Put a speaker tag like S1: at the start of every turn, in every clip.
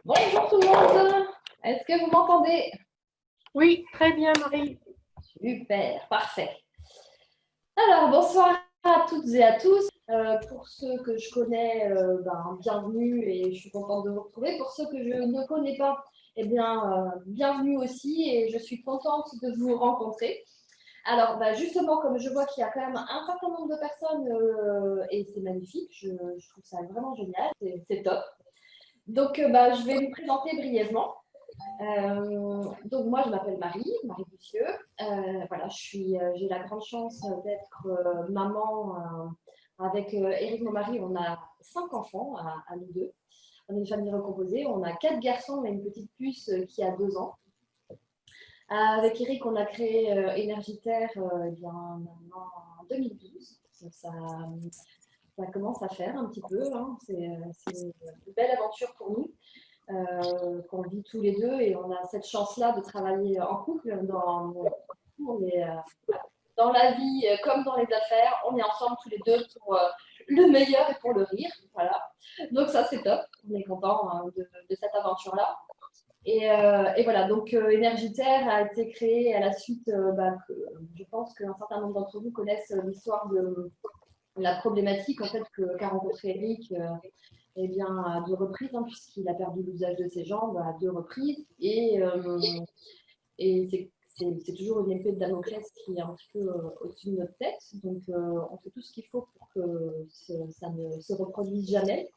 S1: Bonjour tout le monde. Est-ce que vous m'entendez?
S2: Oui, très bien, Marie.
S1: Super, parfait. Alors, bonsoir à toutes et à tous. Pour ceux que je connais, bienvenue et je suis contente de vous retrouver. Pour ceux que je ne connais pas, eh bien, bienvenue aussi et je suis contente de vous rencontrer. Alors, justement, comme je vois qu'il y a quand même un certain nombre de personnes et c'est magnifique, je trouve ça vraiment génial, c'est top. Donc, je vais me présenter brièvement. Donc moi, je m'appelle Marie Bussieux. Voilà, j'ai la grande chance d'être maman avec Éric, mon mari. On a 5 enfants à nous deux. On est une famille recomposée. On a 4 garçons et une petite puce qui a 2 ans. Avec Éric, on a créé Énergitaire maintenant en 2012. Donc ça commence à faire un petit peu. Hein. C'est une belle aventure pour nous. Qu'on vit tous les deux et on a cette chance-là de travailler en couple. On est, dans la vie comme dans les affaires, on est ensemble tous les deux pour le meilleur et pour le rire. Voilà. Donc ça, c'est top. On est content hein, de cette aventure-là. Et voilà, donc Énergitaire a été créé à la suite, je pense qu'un certain nombre d'entre vous connaissent l'histoire de la problématique en fait, qu'a rencontré Eric eh bien, à 2 reprises, hein, puisqu'il a perdu l'usage de ses jambes à 2 reprises. Et c'est toujours une épée de Damoclès qui est un petit peu au-dessus de notre tête. Donc, on fait tout ce qu'il faut pour que ça ne se reproduise jamais.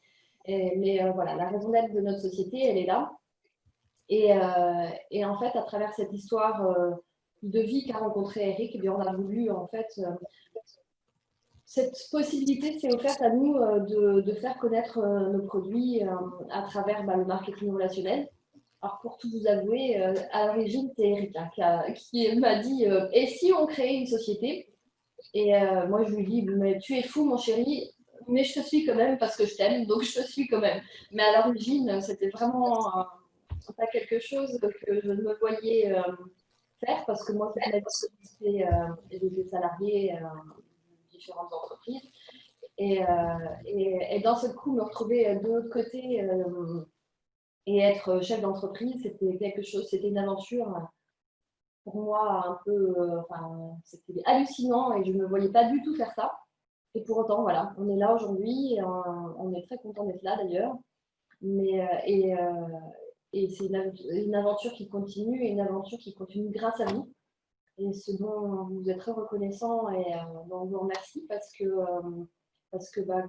S1: Mais voilà, la raison d'être de notre société, elle est là. Et en fait, à travers cette histoire de vie qu'a rencontré Eric, eh bien, on a voulu, en fait, cette possibilité s'est offerte à nous de faire connaître nos produits à travers le marketing relationnel. Alors, pour tout vous avouer, à l'origine, c'est Erika qui m'a dit et si on créait une société? Et moi, je lui dis mais tu es fou, mon chéri, mais je te suis quand même parce que je t'aime, donc je te suis quand même. Mais à l'origine, c'était vraiment pas quelque chose que je ne me voyais faire parce que moi, toute ma vie, j'étais salariée de différentes entreprises. Et d'un seul coup, me retrouver de l'autre côté et être chef d'entreprise, c'était quelque chose, c'était une aventure pour moi un peu, c'était hallucinant et je ne me voyais pas du tout faire ça. Et pour autant, voilà, on est là aujourd'hui, on est très content d'être là d'ailleurs. Mais, et c'est une aventure qui continue et une aventure qui continue grâce à vous. Et ce dont vous êtes très reconnaissant et dont on vous remercie parce que voilà,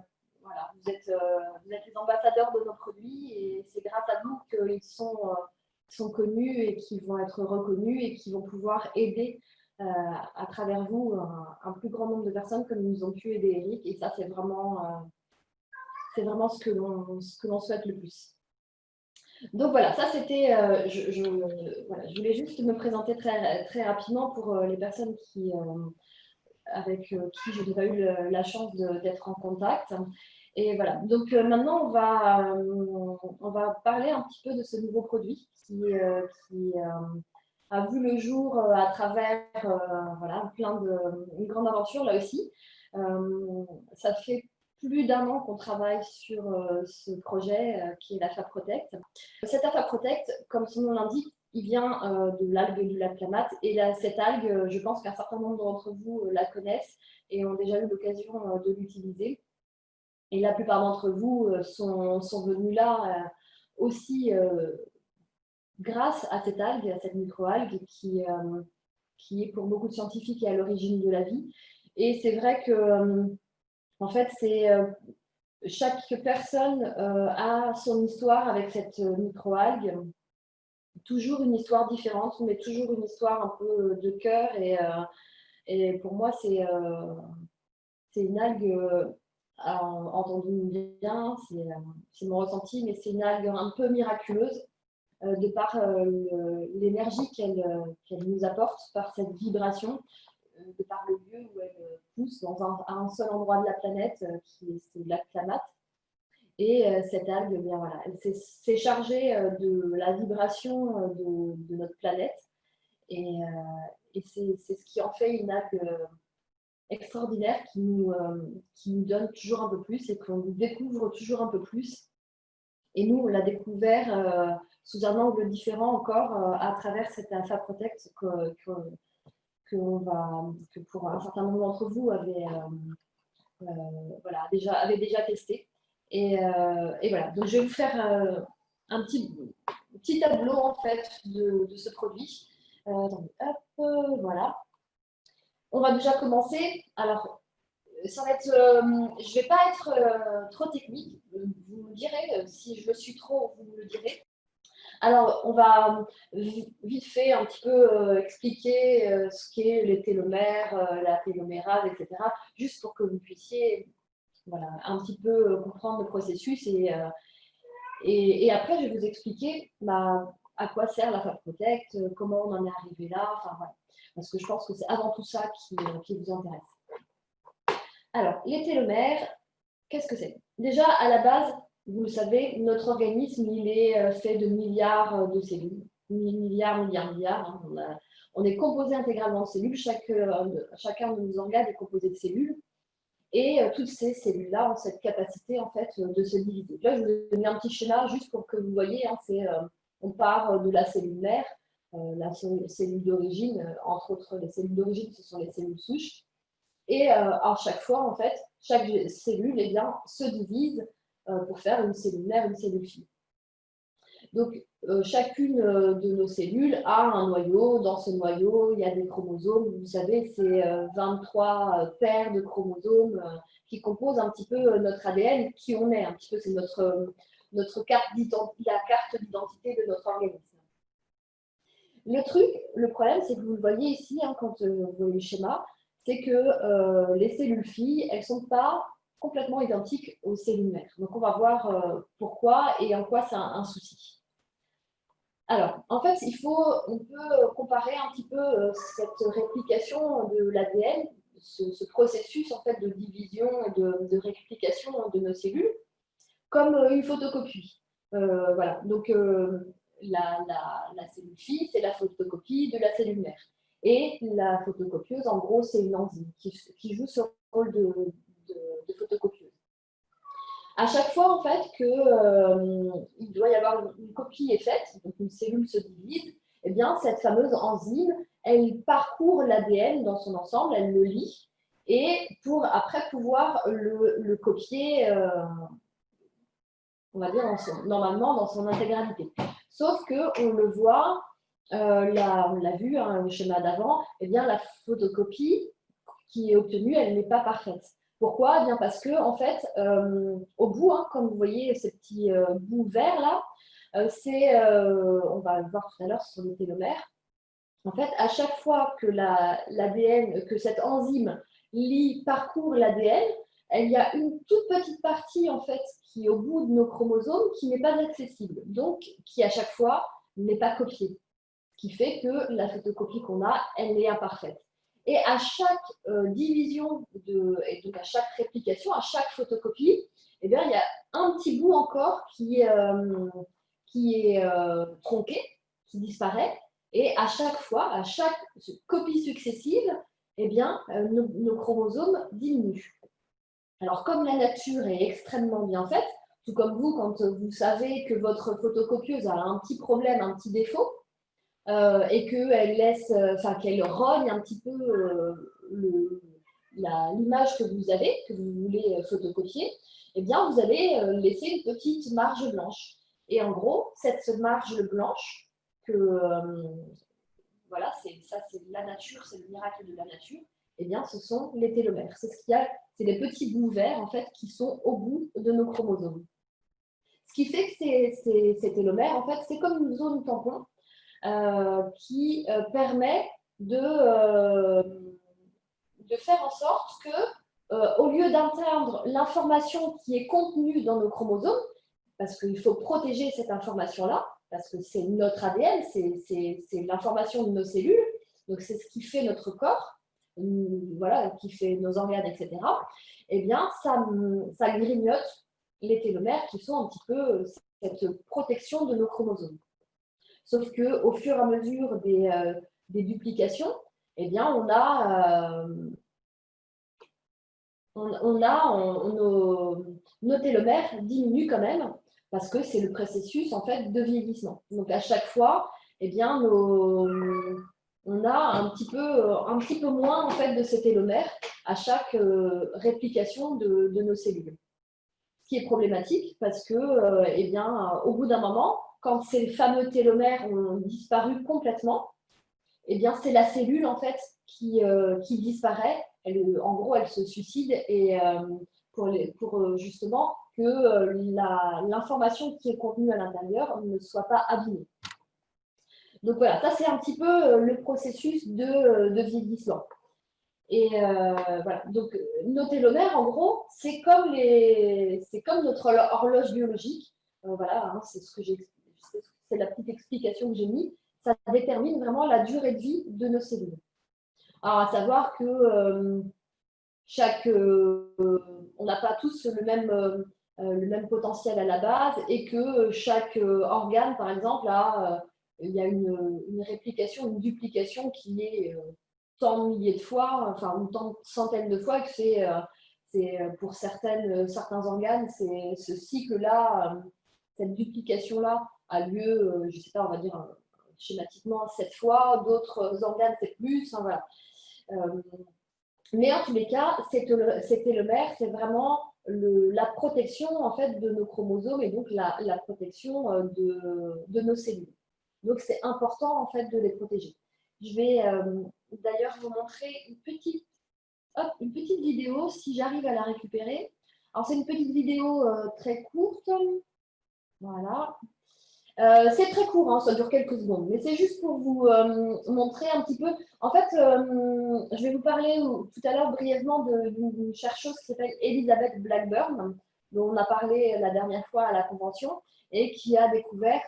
S1: vous êtes les ambassadeurs de nos produits et c'est grâce à vous qu'ils sont connus et qu'ils vont être reconnus et qu'ils vont pouvoir aider à travers vous un plus grand nombre de personnes comme nous ont pu aider Eric. Et ça, c'est vraiment ce que l'on souhaite le plus. Donc voilà, ça c'était, voilà, je voulais juste me présenter très, très rapidement pour les personnes avec qui je n'ai pas eu la chance d'être en contact. Et voilà, donc maintenant on va parler un petit peu de ce nouveau produit qui a vu le jour à travers voilà, une grande aventure là aussi. Ça fait plus d'1 an qu'on travaille sur ce projet qui est l'AFA Protect. Cet AFA Protect, comme son nom l'indique, il vient de l'algue du lac Klamath. Et cette algue, je pense qu'un certain nombre d'entre vous la connaissent et ont déjà eu l'occasion de l'utiliser. Et la plupart d'entre vous sont venus là aussi grâce à cette algue, à cette microalgue qui est pour beaucoup de scientifiques et à l'origine de la vie. Et c'est vrai que, en fait, chaque personne a son histoire avec cette microalgue. Toujours une histoire différente, mais toujours une histoire un peu de cœur. Et pour moi, c'est une algue, entendez-nous bien, c'est mon ressenti, mais c'est une algue un peu miraculeuse de par l'énergie qu'elle nous apporte, par cette vibration, de par le lieu où elle pousse dans un seul endroit de la planète, c'est le lac Klamath. Et cette algue, eh bien voilà, elle s'est chargée de la vibration de notre planète. Et c'est ce qui en fait une algue extraordinaire qui nous donne toujours un peu plus et qu'on découvre toujours un peu plus. Et nous, on l'a découvert sous un angle différent encore à travers cette Alpha Protect que pour un certain nombre d'entre vous voilà, avait déjà testé. Et voilà, donc je vais vous faire un petit tableau en fait de ce produit. Attendez, hop, voilà. On va déjà commencer. Alors, ça va être, je ne vais pas être trop technique. Vous me direz si je le suis trop, vous me le direz. Alors, on va vite fait un petit peu expliquer ce qu'est les télomères, la télomérase, etc. Juste pour que vous puissiez voilà, un petit peu comprendre le processus. Et après, je vais vous expliquer à quoi sert la Fab Protect, comment on en est arrivé là. Enfin, voilà. Parce que je pense que c'est avant tout ça qui vous intéresse. Alors, les télomères, qu'est-ce que c'est? Déjà, à la base, vous le savez, notre organisme, il est fait de milliards de cellules. Milliards. Hein. On est composé intégralement de cellules. Chacun de nos organes est composé de cellules. Et toutes ces cellules-là ont cette capacité, en fait, de se diviser. Là, je vous ai donné un petit schéma juste pour que vous voyez. Hein, on part de la cellule mère, la cellule d'origine. Entre autres, les cellules d'origine, ce sont les cellules souches. Et à chaque fois, en fait, chaque cellule se divise pour faire une cellule mère, une cellule fille. Donc, chacune de nos cellules a un noyau. Dans ce noyau, il y a des chromosomes. Vous savez, c'est 23 paires de chromosomes qui composent un petit peu notre ADN, qui on est un petit peu. C'est notre carte d'identité, la carte d'identité de notre organisme. Le problème, c'est que vous le voyez ici, hein, quand vous voyez le schéma, c'est que les cellules filles, elles ne sont pas complètement identiques aux cellules mères. Donc, on va voir pourquoi et en quoi c'est un souci. Alors, en fait, on peut comparer un petit peu cette réplication de l'ADN, ce processus en fait de division et de réplication de nos cellules, comme une photocopie. Voilà. Donc, la cellule fille, c'est la photocopie de la cellule mère. Et la photocopieuse, en gros, c'est une enzyme qui joue ce rôle de photocopieuse. À chaque fois, en fait, qu'il doit y avoir une copie est faite, donc une cellule se divise, eh bien, cette fameuse enzyme, elle parcourt l'ADN dans son ensemble, elle le lit, et pour après pouvoir le copier, on va dire, normalement dans son intégralité. Sauf qu'on le voit, on l'a vu, hein, le schéma d'avant, eh bien, la photocopie qui est obtenue, elle n'est pas parfaite. Pourquoi? Eh bien parce que, en fait, au bout, hein, comme vous voyez ces petits bouts verts là, on va le voir tout à l'heure sur les télomères. En fait, à chaque fois que l'ADN, que cette enzyme parcourt l'ADN, il y a une toute petite partie en fait qui est au bout de nos chromosomes qui n'est pas accessible, donc qui à chaque fois n'est pas copiée, ce qui fait que la photocopie qu'on a, elle est imparfaite. Et à chaque division, et donc à chaque réplication, à chaque photocopie, eh bien, il y a un petit bout encore qui est tronqué, qui disparaît. Et à chaque fois, à chaque copie successive, eh bien, nos chromosomes diminuent. Alors, comme la nature est extrêmement bien faite, tout comme vous, quand vous savez que votre photocopieuse a un petit problème, un petit défaut, et qu'elle rogne un petit peu l'image que vous avez, que vous voulez photocopier, eh bien, vous allez laisser une petite marge blanche. Et en gros, cette marge blanche, voilà, c'est la nature, c'est le miracle de la nature, eh bien, ce sont les télomères. C'est les petits bouts verts, en fait, qui sont au bout de nos chromosomes. Ce qui fait que ces télomères, en fait, c'est comme une zone tampon qui permet de faire en sorte que, au lieu d'atteindre l'information qui est contenue dans nos chromosomes, parce qu'il faut protéger cette information-là, parce que c'est notre ADN, c'est l'information de nos cellules, donc c'est ce qui fait notre corps, voilà, qui fait nos organes, etc. Eh bien, ça grignote les télomères qui sont un petit peu cette protection de nos chromosomes. Sauf qu'au fur et à mesure des duplications, eh bien, nos télomères diminuent quand même, parce que c'est le processus en fait de vieillissement. Donc à chaque fois, eh bien, on a un petit peu moins en fait de ces télomères à chaque réplication de nos cellules. Ce qui est problématique parce que, eh bien, au bout d'un moment, quand ces fameux télomères ont disparu complètement, eh bien, c'est la cellule en fait qui disparaît. En gros, elle se suicide et pour justement que l'information qui est contenue à l'intérieur ne soit pas abîmée. Donc voilà, ça c'est un petit peu le processus de vieillissement. Et voilà, donc nos télomères, en gros, c'est comme notre horloge biologique. Voilà, hein, c'est la petite explication que j'ai mise. Ça détermine vraiment la durée de vie de nos cellules. Alors, à savoir que on n'a pas tous le même potentiel à la base et que chaque organe, par exemple, il y a une réplication, une duplication qui est tant de milliers de fois, enfin, ou tant de centaines de fois, que c'est pour certains organes, ce cycle-là, cette duplication-là a lieu, je ne sais pas, on va dire schématiquement 7 fois, d'autres organes c'est plus, hein, voilà. Mais en tous les cas, ces télomères, c'est vraiment la protection en fait de nos chromosomes et donc la protection de nos cellules. Donc c'est important en fait de les protéger. Je vais d'ailleurs vous montrer une petite vidéo si j'arrive à la récupérer. Alors c'est une petite vidéo très courte. Voilà. C'est très court, hein, ça dure quelques secondes, mais c'est juste pour vous montrer un petit peu. En fait, je vais vous parler tout à l'heure brièvement d'une chercheuse qui s'appelle Elizabeth Blackburn, dont on a parlé la dernière fois à la convention, et qui a découvert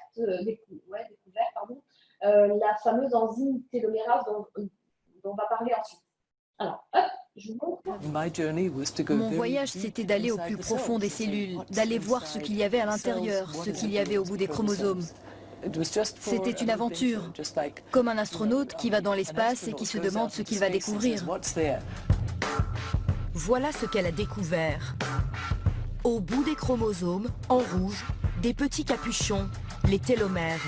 S1: la fameuse enzyme télomérase dont on va parler ensuite. Alors, hop, je vous montre.
S3: Mon voyage, c'était d'aller au plus profond des cellules, d'aller voir ce qu'il y avait à l'intérieur, ce qu'il y avait au bout des chromosomes. C'était une aventure, comme un astronaute qui va dans l'espace et qui se demande ce qu'il va découvrir. Voilà ce qu'elle a découvert. Au bout des chromosomes, en rouge, des petits capuchons, les télomères.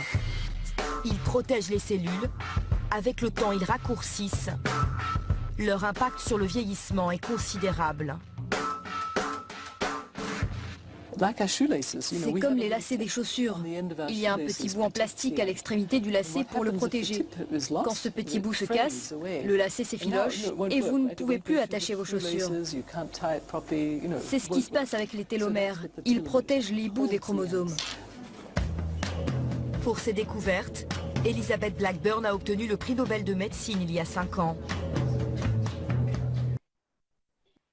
S3: Ils protègent les cellules. Avec le temps, ils raccourcissent. Leur impact sur le vieillissement est considérable. C'est comme les lacets des chaussures. Il y a un petit bout en plastique à l'extrémité du lacet pour le protéger. Quand ce petit bout se casse, le lacet s'effiloche et vous ne pouvez plus attacher vos chaussures. C'est ce qui se passe avec les télomères. Ils protègent les bouts des chromosomes. Pour ses découvertes, Elizabeth Blackburn a obtenu le prix Nobel de médecine il y a 5 ans.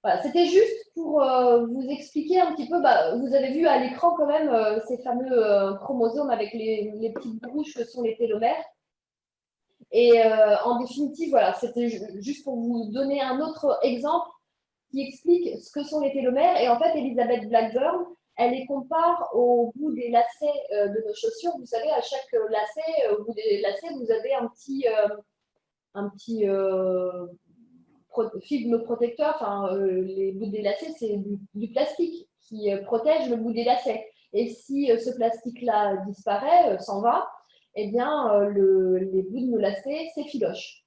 S1: Voilà, c'était juste pour vous expliquer un petit peu, vous avez vu à l'écran quand même ces fameux chromosomes avec les petites bouches que sont les télomères. Et en définitive, voilà, c'était juste pour vous donner un autre exemple qui explique ce que sont les télomères. Et en fait, Elizabeth Blackburn, elle les compare au bout des lacets de nos chaussures. Vous savez, à chaque lacet, au bout des lacets, vous avez un petit film protecteur, enfin, les bouts des lacets, c'est du plastique qui protège le bout des lacets. Et si ce plastique-là disparaît, s'en va, eh bien, les bouts de nos lacets s'effilochent.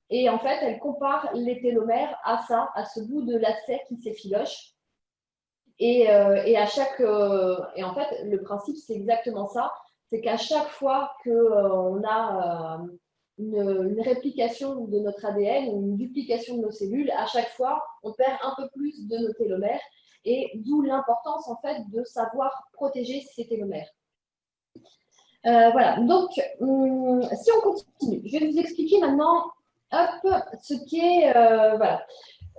S1: Et en fait, elle compare les télomères à ça, à ce bout de lacet qui s'effiloche. Et en fait, le principe, c'est exactement ça. C'est qu'à chaque fois qu'on a une réplication de notre ADN ou une duplication de nos cellules, à chaque fois, on perd un peu plus de nos télomères. Et d'où l'importance, en fait, de savoir protéger ces télomères. Voilà, donc, si on continue, je vais vous expliquer maintenant ce qu'est… voilà.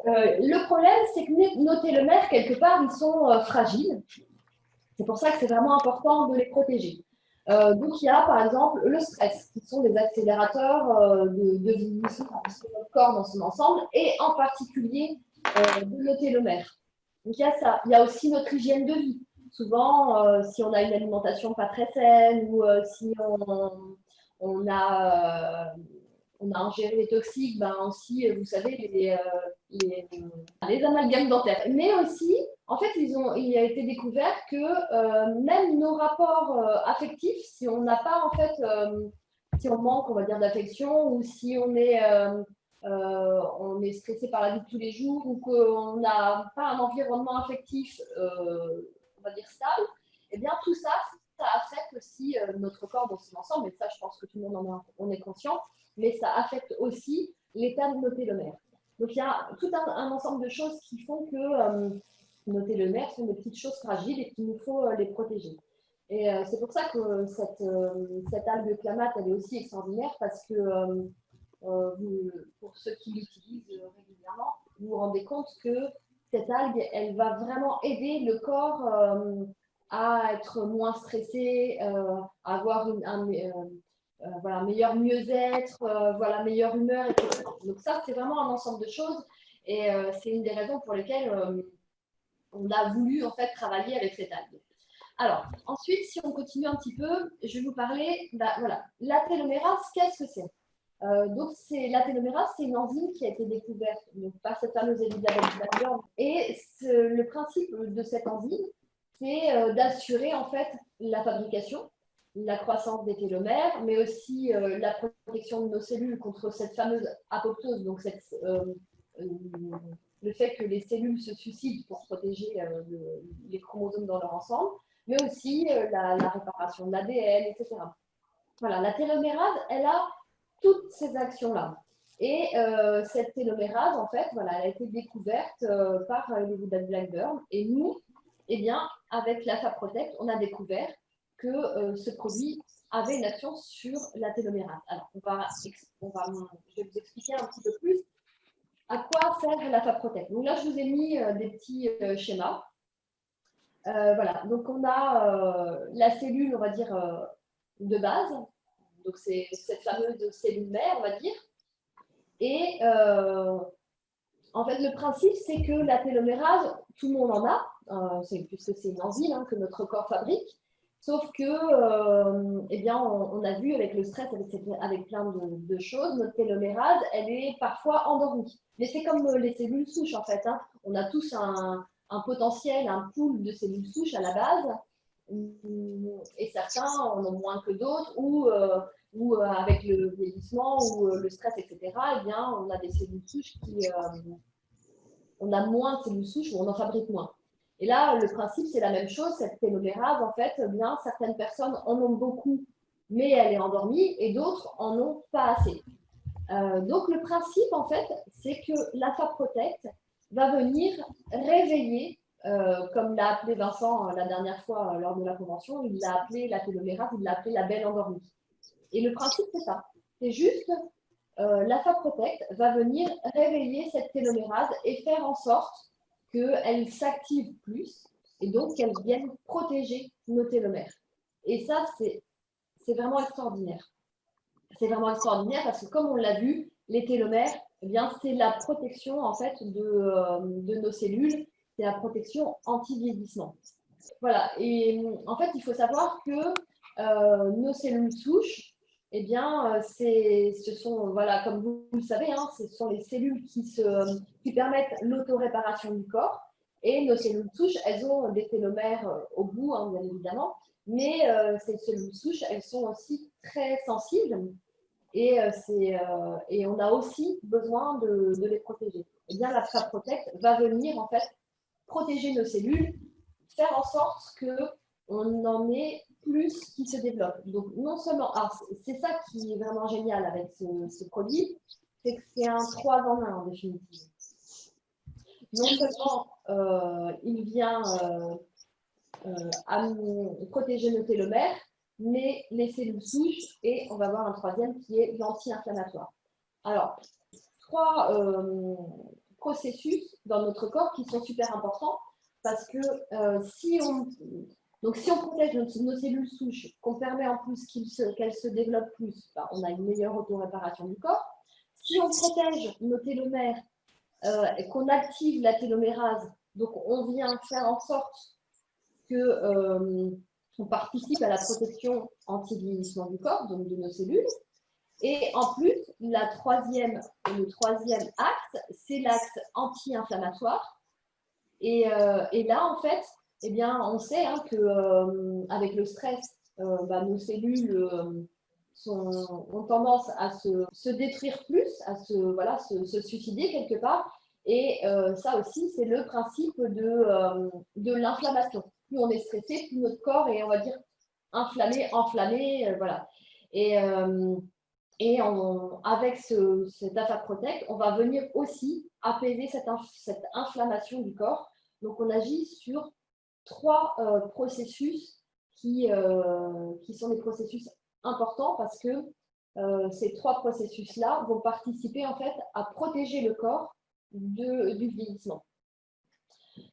S1: Le problème, c'est que nos télomères, quelque part, ils sont fragiles. C'est pour ça que c'est vraiment important de les protéger. Donc, il y a par exemple le stress, qui sont des accélérateurs de vieillissement de notre corps dans son ensemble, et en particulier de nos télomères. Donc, il y a ça. Il y a aussi notre hygiène de vie. Souvent, si on a une alimentation pas très saine ou si on a on a ingéré les toxiques, ben aussi, vous savez, les amalgames dentaires. Mais aussi, en fait, il a été découvert que même nos rapports affectifs, si on n'a pas, en fait, si on manque, on va dire, d'affection, ou si on est stressé par la vie de tous les jours, ou qu'on n'a pas un environnement affectif, on va dire, stable, eh bien, tout ça, ça affecte aussi notre corps dans son ensemble, et ça, je pense que tout le monde en est conscient, mais ça affecte aussi l'état de nos télomères. Donc, il y a tout un ensemble de choses qui font que nos télomères sont des petites choses fragiles et qu'il nous faut les protéger. Et c'est pour ça que cette algue clamate, elle est aussi extraordinaire parce que pour ceux qui l'utilisent régulièrement, vous vous rendez compte que cette algue, elle va vraiment aider le corps à être moins stressé, à avoir un meilleur mieux-être, voilà, meilleure humeur, etc. Donc ça, c'est vraiment un ensemble de choses et c'est une des raisons pour lesquelles on a voulu en fait travailler avec cette algue. Alors, ensuite, si on continue un petit peu, je vais vous parler, voilà, la télomérase, qu'est-ce que c'est donc, la télomérase, c'est une enzyme qui a été découverte donc, par cette fameuse Elizabeth Blackburn. Et le principe de cette enzyme, c'est d'assurer en fait la fabrication, la croissance des télomères, mais aussi la protection de nos cellules contre cette fameuse apoptose, donc le fait que les cellules se suicident pour protéger les chromosomes dans leur ensemble, mais aussi la réparation de l'ADN, etc. Voilà, la télomérase, elle a toutes ces actions-là. Et cette télomérase, en fait, voilà, elle a été découverte par Elizabeth Blackburn. Et nous, eh bien, avec la FabProtect, on a découvert que ce produit avait une action sur la télomérase. Alors, je vais vous expliquer un petit peu plus à quoi sert la FabProtect. Donc là, je vous ai mis des petits schémas. Voilà, donc on a la cellule, on va dire, de base. Donc, c'est cette fameuse cellule mère, on va dire. Et en fait, le principe, c'est que la télomérase, tout le monde en a, puisque c'est une enzyme que notre corps fabrique. Sauf que, eh bien, on a vu avec le stress, avec plein de choses, notre télomérase, elle est parfois endormie. Mais c'est comme les cellules souches, en fait. On a tous un potentiel, un pool de cellules souches à la base. Et certains en ont moins que d'autres, ou avec le vieillissement ou le stress, etc., eh bien, on a des cellules souches on a moins de cellules souches ou on en fabrique moins. Et là, le principe, c'est la même chose. Cette télomérase, en fait, eh bien, certaines personnes en ont beaucoup, mais elle est endormie, et d'autres en ont pas assez. Donc, le principe, en fait, c'est que la FabProtect va venir réveiller, comme l'a appelé Vincent la dernière fois lors de la convention, il l'a appelé la télomérase, il l'a appelé la belle endormie. Et le principe, c'est ça. C'est juste, la FabProtect va venir réveiller cette télomérase et faire en sorte qu'elle s'active plus et donc qu'elle vienne protéger nos télomères. Et ça, c'est vraiment extraordinaire. C'est vraiment extraordinaire parce que, comme on l'a vu, les télomères, eh bien, c'est la protection en fait de nos cellules, c'est la protection anti-vieillissement. Voilà. Et en fait, il faut savoir que nos cellules souches, eh bien, ce sont, voilà, comme vous le savez, ce sont les cellules qui permettent l'autoréparation du corps. Et nos cellules souches, elles ont des télomères au bout, bien évidemment, mais ces cellules souches, elles sont aussi très sensibles et on a aussi besoin de les protéger. Eh bien, la FabProtect va venir en fait protéger nos cellules, faire en sorte qu'on en ait plus qui se développent. Donc, non seulement, c'est ça qui est vraiment génial avec ce produit, c'est que c'est un 3 en 1 en définitive. Non seulement il vient à protéger nos télomères, mais les cellules souches, et on va voir un troisième qui est l'anti-inflammatoire. Alors, 3 processus dans notre corps qui sont super importants parce que si on protège nos cellules souches, qu'on permet en plus qu'elles se développent plus, on a une meilleure autoréparation du corps. Si on protège nos télomères et qu'on active la télomérase, donc on vient faire en sorte qu'on participe à la protection anti-vieillissement du corps, donc de nos cellules. Et en plus, le troisième axe, c'est l'axe anti-inflammatoire. Et là, en fait, eh bien, on sait hein, qu'avec le stress, nos cellules ont tendance à se détruire plus, à se suicider quelque part. Et ça aussi, c'est le principe de l'inflammation. Plus on est stressé, plus notre corps est, on va dire, enflammé, voilà. Et avec cet AfaProtect, on va venir aussi apaiser cette inflammation du corps. Donc, on agit sur 3 processus qui sont des processus importants parce que ces 3 processus-là vont participer en fait à protéger le corps du vieillissement.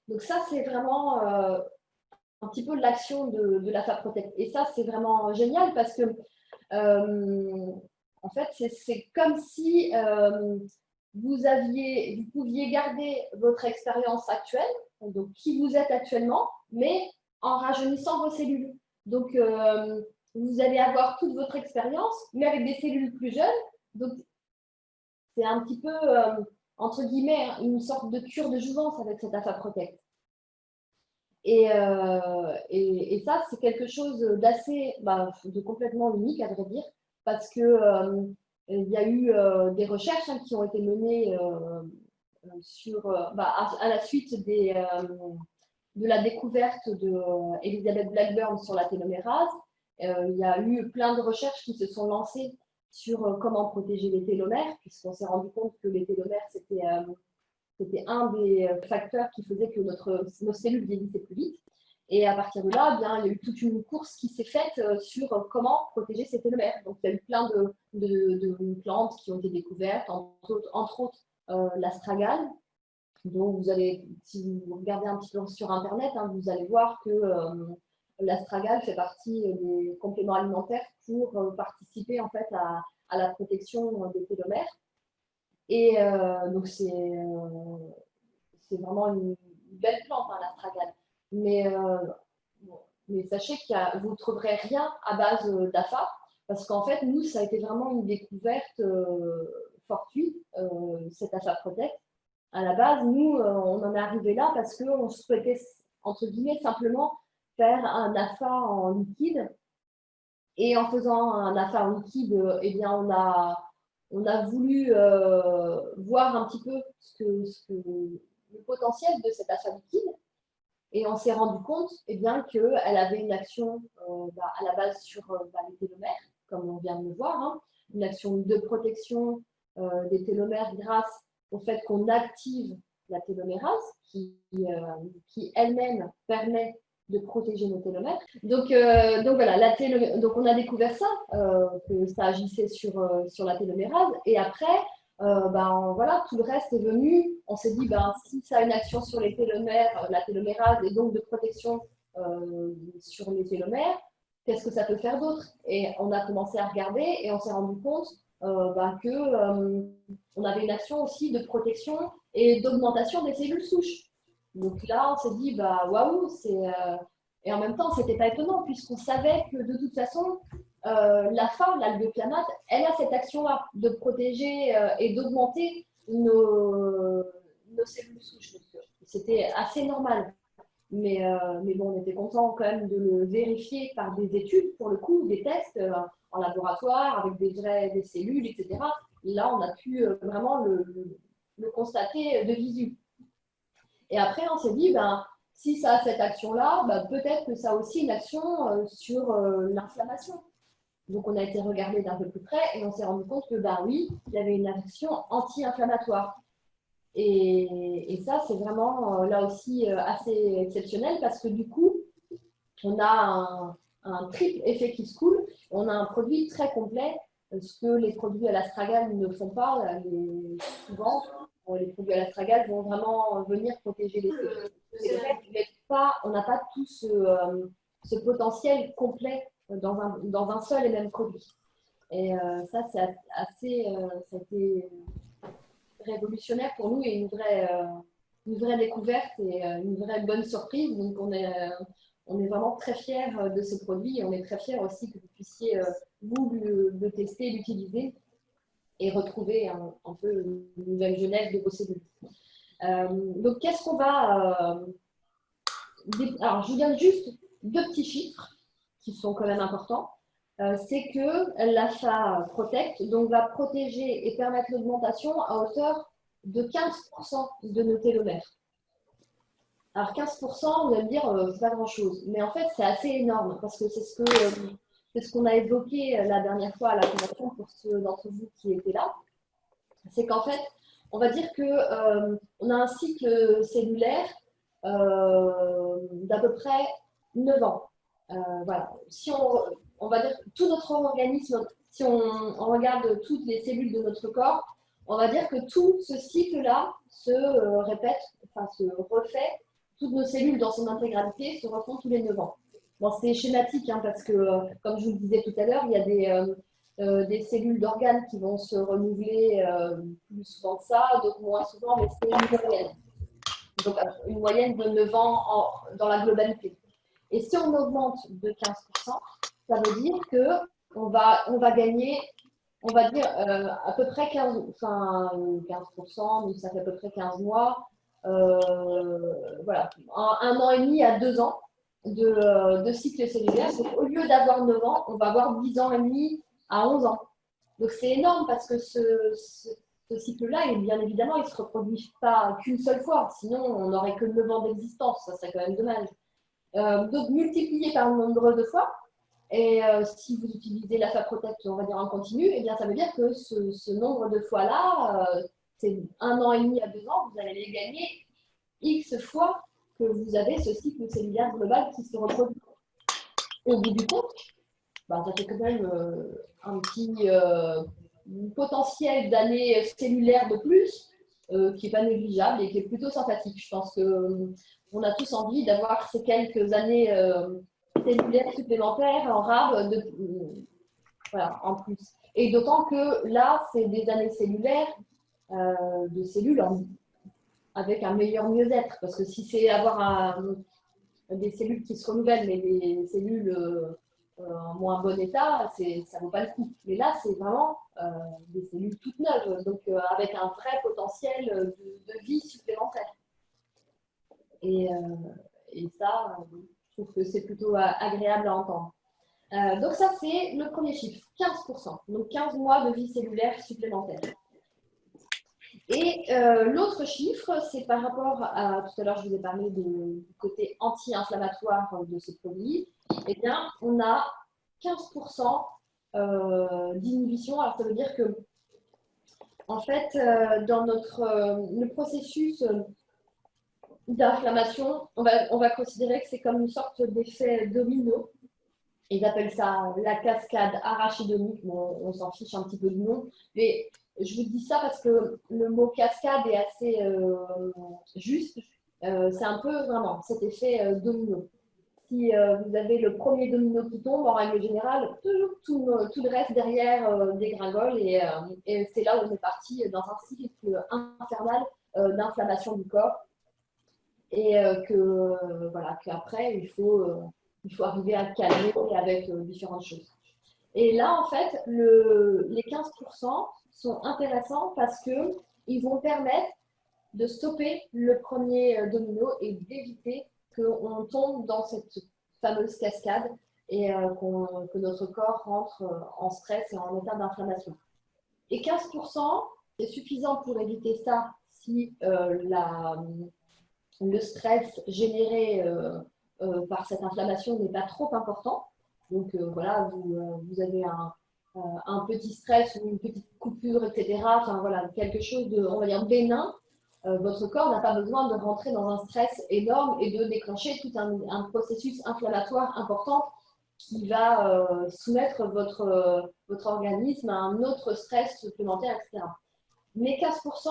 S1: Donc ça, c'est vraiment un petit peu l'action de l'AfaProtect. Et ça, c'est vraiment génial parce que en fait, c'est comme si vous pouviez garder votre expérience actuelle, donc qui vous êtes actuellement, mais en rajeunissant vos cellules. Donc, vous allez avoir toute votre expérience, mais avec des cellules plus jeunes. Donc, c'est un petit peu, entre guillemets, une sorte de cure de jouvence avec cet AfaProtect. Et ça, c'est quelque chose de complètement unique, à vrai dire, parce que il y a eu des recherches qui ont été menées à la suite de la découverte d'Elizabeth Blackburn sur la télomérase. Il y a eu plein de recherches qui se sont lancées sur comment protéger les télomères, puisqu'on s'est rendu compte que les télomères, c'était un des facteurs qui faisait que nos cellules vieillissaient plus vite. Et à partir de là, il y a eu toute une course qui s'est faite sur comment protéger ces télomères. Donc, il y a eu plein de plantes qui ont été découvertes, entre autres l'astragale. Donc, si vous regardez un petit peu sur Internet, vous allez voir que l'astragale fait partie des compléments alimentaires pour participer en fait à la protection des télomères. Et donc, c'est vraiment une belle plante, l'astragale. Mais sachez que vous ne trouverez rien à base d'AFA, parce qu'en fait, nous, ça a été vraiment une découverte fortuite, cet AfaProtect. À la base, nous, on en est arrivé là parce qu'on souhaitait, entre guillemets, simplement faire un AFA en liquide. Et en faisant un AFA en liquide, eh bien, on a voulu voir un petit peu le potentiel de cet AFA liquide. Et on s'est rendu compte qu'elle avait une action à la base sur les télomères, comme on vient de le voir, une action de protection des télomères grâce au fait qu'on active la télomérase qui elle-même permet de protéger nos télomères. Donc voilà, donc on a découvert ça, que ça agissait sur la télomérase. Et après, voilà, tout le reste est venu. On s'est dit, si ça a une action sur les télomères, la télomérase, et donc de protection sur les télomères, qu'est-ce que ça peut faire d'autre? Et on a commencé à regarder et on s'est rendu compte qu'on avait une action aussi de protection et d'augmentation des cellules souches. Donc là, on s'est dit, waouh, et en même temps, c'était pas étonnant, puisqu'on savait que de toute façon, l'algoplanate, elle a cette action-là de protéger et d'augmenter nos cellules souches. C'était assez normal. Mais bon, on était content quand même de le vérifier par des études, pour le coup, des tests en laboratoire, avec des cellules, etc. Là, on a pu vraiment le constater de visu. Et après, on s'est dit, si ça a cette action-là, peut-être que ça a aussi une action sur l'inflammation. Donc, on a été regarder d'un peu plus près et on s'est rendu compte que, oui, il y avait une action anti-inflammatoire. Et ça, c'est vraiment là aussi assez exceptionnel parce que du coup, on a un triple effet qui se coule. On a un produit très complet, ce que les produits à l'astragale ne font pas. Souvent, les produits à l'astragale vont vraiment venir protéger les cellules. Mais on n'a pas tout ce potentiel complet dans un seul et même produit. Et ça, c'est assez, ça a été révolutionnaire pour nous et une vraie découverte et une vraie bonne surprise. Donc, on est vraiment très fiers de ce produit et on est très fiers aussi que vous puissiez vous le tester, l'utiliser et retrouver un peu une nouvelle genèse de vos cellules. Donc, qu'est-ce qu'on va... alors, je vous donne juste 2 petits chiffres qui sont quand même importants. C'est que l'AFA Protect donc, va protéger et permettre l'augmentation à hauteur de 15% de nos télomères. Alors 15%, vous allez me dire, c'est pas grand-chose. Mais en fait, c'est assez énorme parce que c'est ce qu'on a évoqué la dernière fois à la convention pour ceux d'entre vous qui étaient là. C'est qu'en fait, on va dire qu'on a un cycle cellulaire d'à peu près 9 ans. Voilà. Si on va dire que tout notre organisme, si on regarde toutes les cellules de notre corps, on va dire que tout ce cycle-là se répète, enfin se refait. Toutes nos cellules dans son intégralité se refont tous les 9 ans. Bon, c'est schématique hein, parce que, comme je vous le disais tout à l'heure, il y a des cellules d'organes qui vont se renouveler plus souvent que ça, d'autres moins souvent, mais c'est une moyenne. Donc, une moyenne de 9 ans dans la globalité. Et si on augmente de 15%, ça veut dire qu'on va gagner, on va dire, à peu près 15%, donc ça fait à peu près 15 mois, voilà, 1 an et demi à 2 ans de cycle cellulaire. Donc, au lieu d'avoir 9 ans, on va avoir 10 ans et demi à 11 ans. Donc, c'est énorme parce que ce cycle-là, et bien évidemment, il ne se reproduit pas qu'une seule fois. Sinon, on n'aurait que 9 ans d'existence. Ça serait quand même dommage. Donc, multiplié par le nombre de fois. Et si vous utilisez l'AFA Protect, on va dire en continu, eh bien, ça veut dire que ce nombre de fois-là, c'est 1 an et demi à 2 ans, vous allez les gagner X fois que vous avez ce cycle cellulaire global qui se reproduit. Au bout du compte, bah, ça fait quand même un petit potentiel d'années cellulaires de plus qui n'est pas négligeable et qui est plutôt sympathique. Je pense qu'on a tous envie d'avoir ces quelques années cellulaires supplémentaires en rab voilà, en plus. Et d'autant que là, c'est des années cellulaires de cellules avec un meilleur mieux-être. Parce que si c'est avoir des cellules qui se renouvellent, mais des cellules en moins bon état, ça ne vaut pas le coup. Mais là, c'est vraiment des cellules toutes neuves, donc avec un vrai potentiel de vie supplémentaire. Et ça, je trouve que c'est plutôt agréable à entendre. Donc ça, c'est le premier chiffre, 15%. Donc 15 mois de vie cellulaire supplémentaire. Et l'autre chiffre, c'est par rapport à, tout à l'heure, je vous ai parlé du côté anti-inflammatoire de ce produit. Eh bien, on a 15% d'inhibition. Alors, ça veut dire que, en fait, dans le processus d'inflammation, on va considérer que c'est comme une sorte d'effet domino. Ils appellent ça la cascade arachidomique. Bon, on s'en fiche un petit peu du nom. Mais je vous dis ça parce que le mot cascade est assez juste. C'est un peu vraiment cet effet domino. Si vous avez le premier domino qui tombe, en règle générale, tout le reste derrière dégringole. Et c'est là où on est parti dans un cycle infernal d'inflammation du corps. Et voilà, qu'après, il faut arriver à calmer avec différentes choses. Et là, en fait, les 15% sont intéressants parce qu'ils vont permettre de stopper le premier domino et d'éviter qu'on tombe dans cette fameuse cascade et que notre corps rentre en stress et en état d'inflammation. Et 15%, c'est suffisant pour éviter ça si le stress généré par cette inflammation n'est pas trop important. Donc voilà, vous avez un petit stress ou une petite coupure, etc. Enfin voilà, quelque chose de, on va dire, bénin. Votre corps n'a pas besoin de rentrer dans un stress énorme et de déclencher tout un processus inflammatoire important qui va soumettre votre organisme à un autre stress supplémentaire, etc. Mais 15%,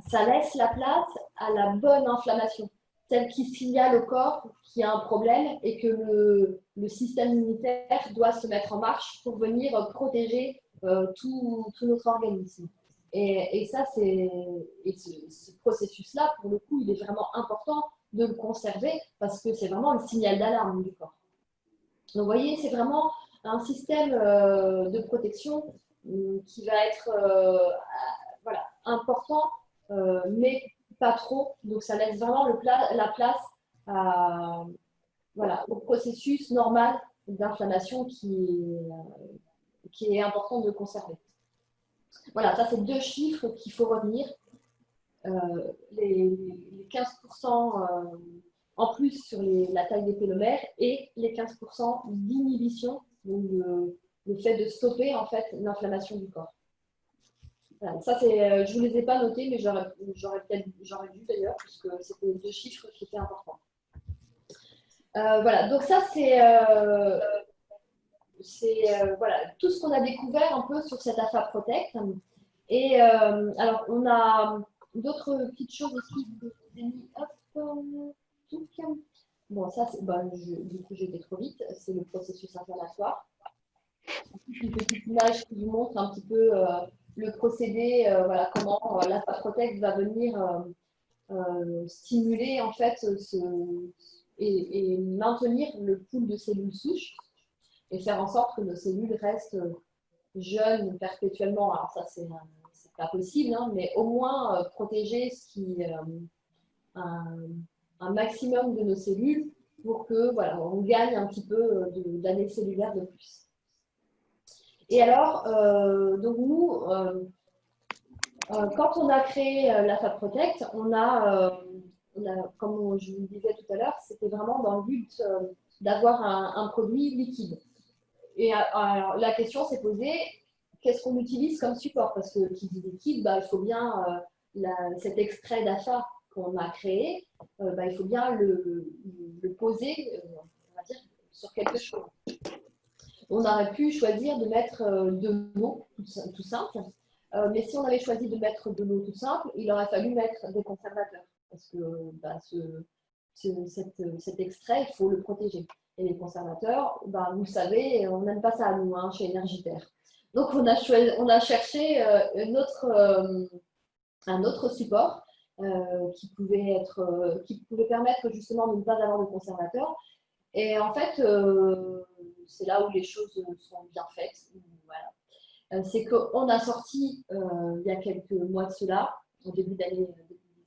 S1: ça laisse la place à la bonne inflammation, celle qui signale au corps qu'il y a un problème et que le système immunitaire doit se mettre en marche pour venir protéger tout notre organisme. Et ça, ce processus-là, pour le coup, il est vraiment important de le conserver parce que c'est vraiment le signal d'alarme du corps. Donc, vous voyez, c'est vraiment un système de protection qui va être voilà, important, mais pas trop. Donc, ça laisse vraiment la place à, voilà, au processus normal d'inflammation qui est important de conserver. Voilà, ça, c'est 2 chiffres qu'il faut retenir. Les 15% en plus sur la taille des télomères et les 15% d'inhibition, donc le fait de stopper en fait l'inflammation du corps. Voilà, ça, je ne vous les ai pas notés, mais j'aurais dû d'ailleurs, puisque c'était 2 chiffres qui étaient importants. Voilà, donc ça, c'est voilà, tout ce qu'on a découvert un peu sur cet AFA Protect. Et alors, on a d'autres petites choses aussi que je vous ai mis. Hop, bon, ça, du coup, j'ai été trop vite. C'est le processus inflammatoire. Une petite image qui vous montre un petit peu le procédé, voilà, comment l'AFA Protect va venir stimuler en fait et maintenir le pool de cellules souches et faire en sorte que nos cellules restent jeunes perpétuellement. Alors ça, c'est pas possible, hein, mais au moins protéger un maximum de nos cellules pour que voilà, on gagne un petit peu d'années cellulaires de plus. Et alors, donc nous, quand on a créé l'AFA Protect, comme je vous le disais tout à l'heure, c'était vraiment dans le but d'avoir un produit liquide. Et alors, la question s'est posée, qu'est-ce qu'on utilise comme support? Parce que qui dit liquide, il faut bien cet extrait d'AFA qu'on a créé, il faut bien le poser, on va dire, sur quelque chose. On aurait pu choisir de mettre de l'eau, tout simple. Mais si on avait choisi de mettre de l'eau tout simple, il aurait fallu mettre des conservateurs. Parce que cet extrait, il faut le protéger. Et les conservateurs, vous savez, on n'aime pas ça à nous, hein, chez Énergitaire. Donc, on a cherché un autre support qui pouvait permettre justement de ne pas avoir de conservateur. Et en fait, c'est là où les choses sont bien faites. Voilà. C'est qu'on a sorti, il y a quelques mois de cela, au début d'année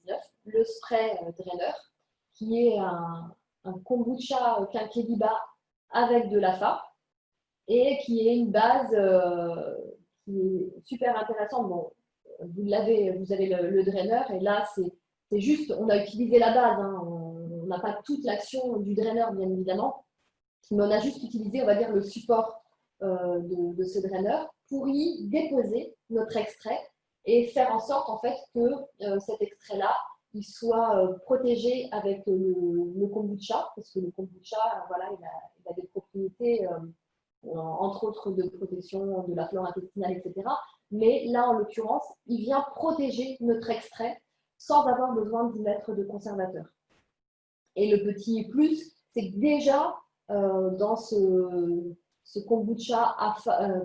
S1: 2019, le spray drainer, qui est un kombucha quinqueliba avec de l'AFA et qui est une base qui est super intéressante. Bon, vous avez le drainer et là, c'est juste, on a utilisé la base, hein, on n'a pas toute l'action du drainer, bien évidemment, mais on a juste utilisé, on va dire, le support de ce drainer pour y déposer notre extrait et faire en sorte, en fait, que cet extrait-là, il soit protégé avec le kombucha, parce que le kombucha, voilà, il a des propriétés, entre autres, de protection de la flore intestinale, etc. Mais là, en l'occurrence, il vient protéger notre extrait sans avoir besoin d'y mettre de conservateur. Et le petit plus, c'est que déjà, dans ce kombucha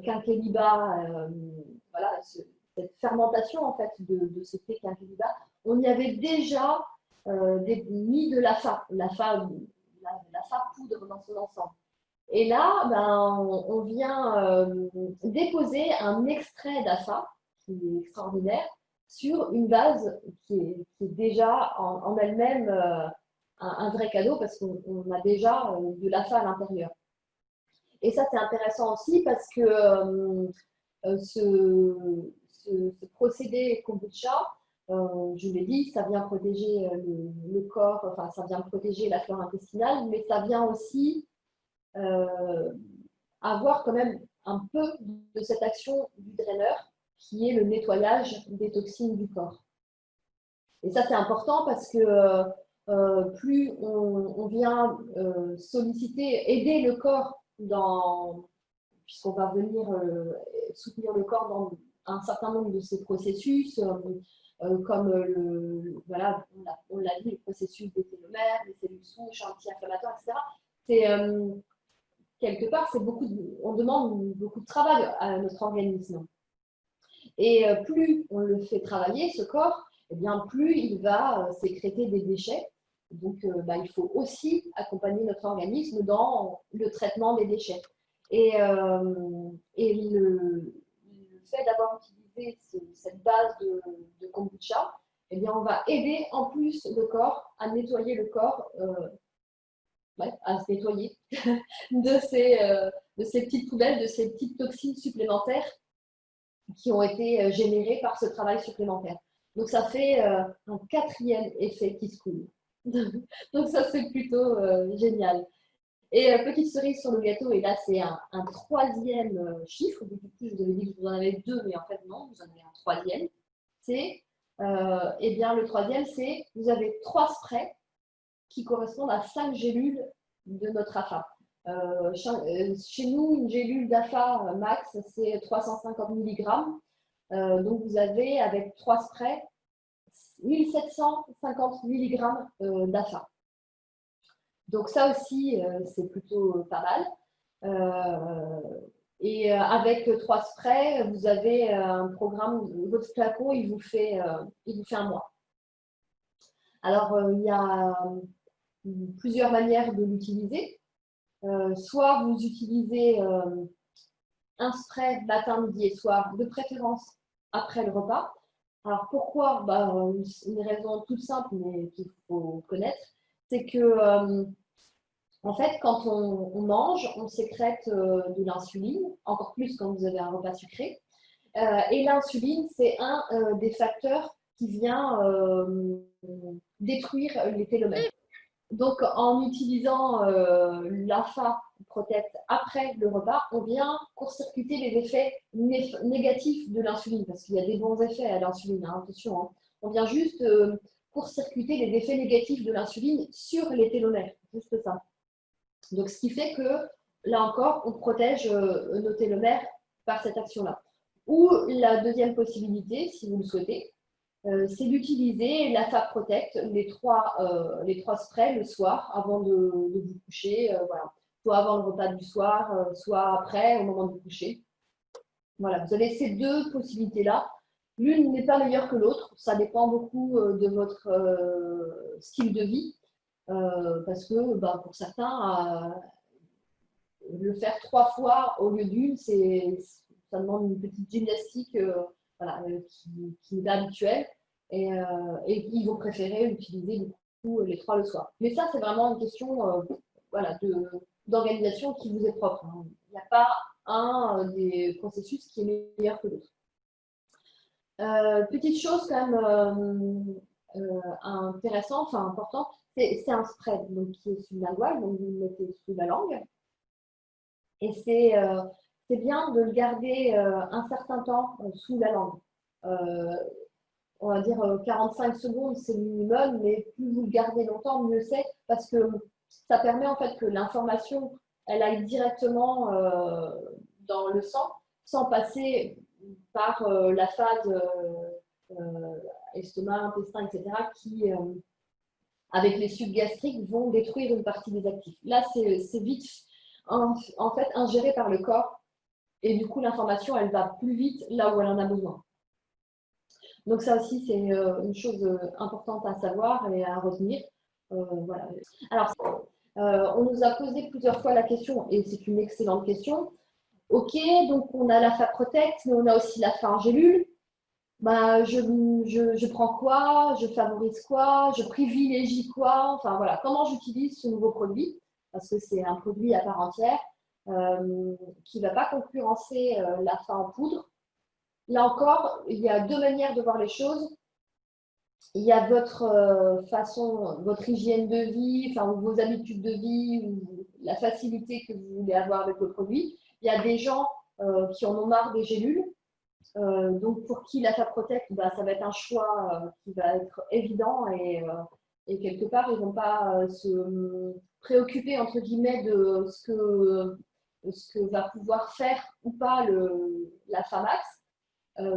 S1: quinqueliba, voilà, cette fermentation en fait de ce thé quinqueliba, on y avait déjà mis de l'AFA poudre dans son ensemble. Et là, on vient déposer un extrait d'AFA, qui est extraordinaire, sur une base qui est déjà en elle-même un vrai cadeau parce qu'on a déjà de l'AFA à l'intérieur. Et ça, c'est intéressant aussi parce que ce procédé kombucha, je l'ai dit, ça vient protéger le corps, enfin, ça vient protéger la flore intestinale, mais ça vient aussi avoir quand même un peu de cette action du drainer qui est le nettoyage des toxines du corps. Et ça, c'est important parce que plus on vient solliciter, aider le corps puisqu'on va venir soutenir le corps dans un certain nombre de ces processus, comme voilà, on l'a dit, le processus des télomères, des cellules souches, anti-inflammatoires, etc. C'est quelque part, on demande beaucoup de travail à notre organisme. Et plus on le fait travailler, ce corps, eh bien, plus il va sécréter des déchets Donc, il faut aussi accompagner notre organisme dans le traitement des déchets. Et le fait d'avoir utilisé cette base de kombucha, eh bien, on va aider en plus le corps à nettoyer le corps, à se nettoyer de ces petites poubelles, de ces petites toxines supplémentaires qui ont été générées par ce travail supplémentaire. Donc, ça fait un quatrième effet qui se coule. Donc, ça, c'est plutôt génial. Et petite cerise sur le gâteau, et là, c'est un troisième chiffre. Du coup, je vous avais dit que vous en avez deux, mais en fait, non, vous en avez un troisième. C'est, eh bien, le troisième, c'est vous avez 3 sprays qui correspondent à 5 gélules de notre AFA. Chez nous, une gélule d'AFA max, c'est 350 mg. Donc, vous avez, avec 3 sprays, 1750 mg d'AFA. Donc, ça aussi, c'est plutôt pas mal. Et avec 3 sprays, vous avez un programme, votre flacon, il vous fait un mois. Alors, il y a plusieurs manières de l'utiliser. Soit vous utilisez un spray matin, midi et soir, de préférence après le repas. Alors pourquoi? Une raison toute simple, mais qu'il faut connaître, c'est que en fait, quand on mange, on sécrète de l'insuline, encore plus quand vous avez un repas sucré. Et l'insuline, c'est un des facteurs qui vient détruire les télomères. Donc, en utilisant l'AFA Protect après le repas, on vient court-circuiter les effets négatifs de l'insuline, parce qu'il y a des bons effets à l'insuline, hein, attention. Hein. On vient juste court-circuiter les effets négatifs de l'insuline sur les télomères, juste ça. Donc, ce qui fait que, là encore, on protège nos télomères par cette action-là. Ou la deuxième possibilité, si vous le souhaitez, c'est d'utiliser l'AFA Protect, les trois sprays le soir avant de vous coucher, voilà. Soit avant le repas du soir, soit après, au moment du coucher. Voilà, vous avez ces deux possibilités-là. L'une n'est pas meilleure que l'autre, ça dépend beaucoup de votre style de vie, parce que pour certains, le faire 3 fois au lieu d'une, ça demande une petite gymnastique qui n'est pas habituelle. Et ils vont préférer utiliser du coup les 3 le soir. Mais ça, c'est vraiment une question d'organisation qui vous est propre. Hein. Il n'y a pas un des processus qui est meilleur que l'autre. Petite chose quand même intéressante, enfin importante, c'est un spread donc, qui est sous la voile, donc vous le mettez sous la langue. Et c'est bien de le garder un certain temps sous la langue. On va dire 45 secondes, c'est le minimum, mais plus vous le gardez longtemps, mieux c'est, parce que ça permet en fait que l'information, elle aille directement dans le sang, sans passer par la phase estomac, intestin, etc., qui, avec les sucs gastriques, vont détruire une partie des actifs. Là, c'est vite en fait ingéré par le corps, et du coup, l'information, elle va plus vite là où elle en a besoin. Donc ça aussi, c'est une chose importante à savoir et à retenir. Voilà. Alors, on nous a posé plusieurs fois la question, et c'est une excellente question. Ok, donc on a l'AFA Protect, mais on a aussi l'AFA en gélule. Je prends quoi? Je favorise quoi? Je privilégie quoi? Enfin voilà, comment j'utilise ce nouveau produit? Parce que c'est un produit à part entière qui ne va pas concurrencer l'AFA en poudre. Là encore, il y a 2 manières de voir les choses. Il y a votre votre hygiène de vie, enfin, vos habitudes de vie, ou la facilité que vous voulez avoir avec le produit. Il y a des gens qui en ont marre des gélules. Donc, pour qui l'AFA Protect, ça va être un choix qui va être évident et quelque part, ils ne vont pas se préoccuper, entre guillemets, de ce que va pouvoir faire ou pas l'AFA Max.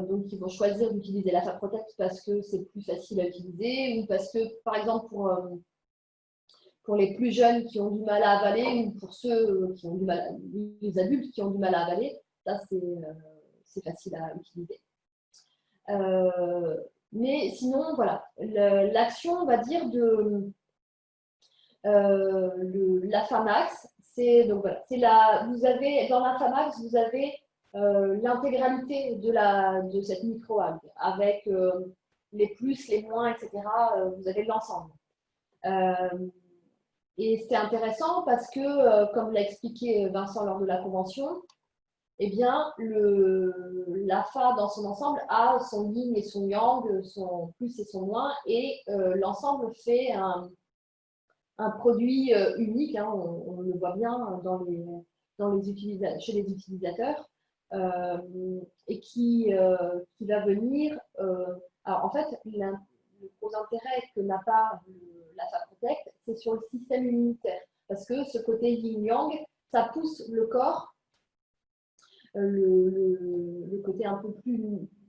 S1: Donc, ils vont choisir d'utiliser l'AFA Protect parce que c'est plus facile à utiliser ou parce que, par exemple, pour les plus jeunes qui ont du mal à avaler ou pour ceux qui ont du mal, les adultes qui ont du mal à avaler, ça, c'est facile à utiliser. Mais sinon, voilà, l'action, on va dire, l'AFA-Max, donc voilà, vous avez, dans l'AFA-Max, vous avez l'intégralité de cette microalgue, avec les plus, les moins, etc. Vous avez l'ensemble. Et c'est intéressant parce que, comme l'a expliqué Vincent lors de la convention, eh bien, l'AFA dans son ensemble a son yin et son yang, son plus et son moins, et l'ensemble fait un produit unique, hein, on le voit bien chez les utilisateurs, et qui va venir. Alors en fait, le gros intérêt que n'a pas l'AFA Protect, c'est sur le système immunitaire, parce que ce côté yin-yang, ça pousse le corps. Le côté un peu plus